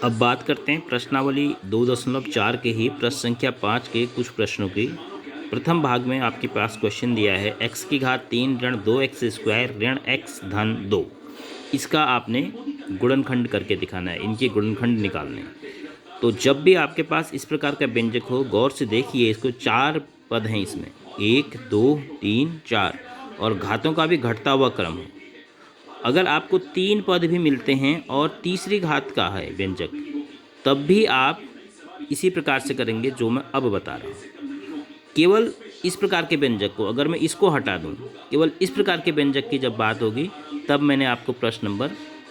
अब बात करते हैं प्रश्नावली 2.4 के ही प्रश्न संख्या 5 के कुछ प्रश्नों की। प्रथम भाग में आपके पास क्वेश्चन दिया है x की घात 3 ऋण 2x स्क्वायर ऋण x धन 2। इसका आपने गुणनखंड करके दिखाना है, इनके गुणनखंड निकालने हैं। तो जब भी आपके पास इस प्रकार का व्यंजक हो, गौर से देखिए, इसको 4 पद हैं इसमें, 1 2 3 4, और घातों का भी घटता हुआ क्रम हो। अगर आपको 3 पद भी मिलते हैं और तीसरी घात का है व्यंजक, तब भी आप इसी प्रकार से करेंगे जो मैं अब बता रहा हूँ। केवल इस प्रकार के व्यंजक को, अगर मैं इसको हटा दूँ, केवल इस प्रकार के व्यंजक की जब बात होगी, तब मैंने आपको प्रश्न नंबर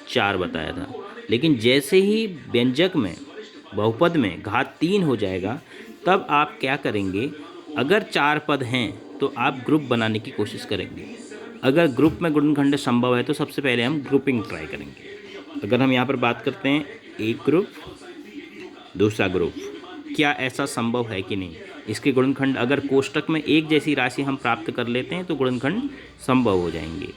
4 बताया था। लेकिन जैसे ही व्यंजक में, बहुपद में घात 3 हो जाएगा, तब आप क्या करेंगे, अगर 4 पद हैं तो आप ग्रुप बनाने की कोशिश करेंगे। अगर ग्रुप में गुणनखंड संभव है तो सबसे पहले हम ग्रुपिंग ट्राई करेंगे। अगर हम यहाँ पर बात करते हैं एक ग्रुप, दूसरा ग्रुप, क्या ऐसा संभव है कि नहीं। इसके गुणनखंड अगर कोष्टक में एक जैसी राशि हम प्राप्त कर लेते हैं तो गुणनखंड संभव हो जाएंगे।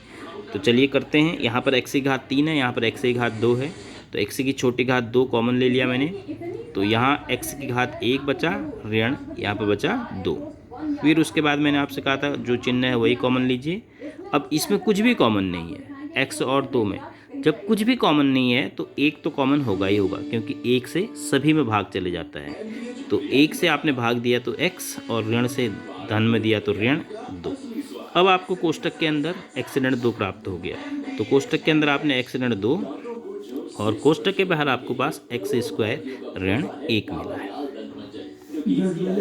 तो चलिए करते हैं। यहाँ पर x की घात 3 है, यहाँ पर x की घात 2 है, तो x की छोटी घात 2 कॉमन ले लिया मैंने, तो यहाँ x की घात 1 बचा, ऋण यहाँ पर बचा 2। फिर उसके बाद मैंने आपसे कहा था जो चिन्ह है वही कॉमन लीजिए। अब इसमें कुछ भी कॉमन नहीं है, x और 2 में जब कुछ भी कॉमन नहीं है तो एक तो कॉमन होगा ही होगा, क्योंकि एक से सभी में भाग चले जाता है। तो एक से आपने भाग दिया तो x, और ऋण से धन में दिया तो ऋण 2। अब आपको कोष्टक के अंदर x ऋण 2 प्राप्त हो गया, तो कोष्टक के अंदर आपने x ऋण 2, और कोष्टक के बाहर आपको पास x स्क्वायर ऋण 1 मिला है।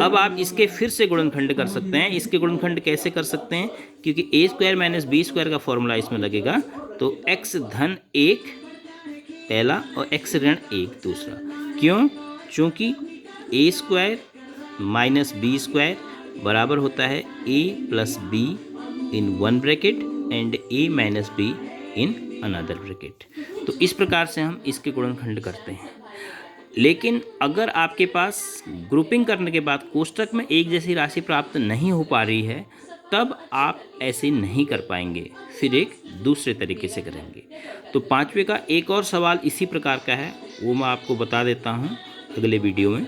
अब आप इसके फिर से गुणनखंड कर सकते हैं। इसके गुणनखंड कैसे कर सकते हैं, क्योंकि a square minus b square का फॉर्मूला इसमें लगेगा, तो x धन 1 पहला और x ऋण 1 दूसरा। क्यों? चूँकि a square minus b square बराबर होता है a plus b in one bracket and a minus b in another bracket. तो इस प्रकार से हम इसके गुणनखंड करते हैं। लेकिन अगर आपके पास ग्रुपिंग करने के बाद कोष्टक में एक जैसी राशि प्राप्त नहीं हो पा रही है, तब आप ऐसे नहीं कर पाएंगे, फिर एक दूसरे तरीके से करेंगे। तो 5वें का एक और सवाल इसी प्रकार का है, वो मैं आपको बता देता हूँ अगले वीडियो में।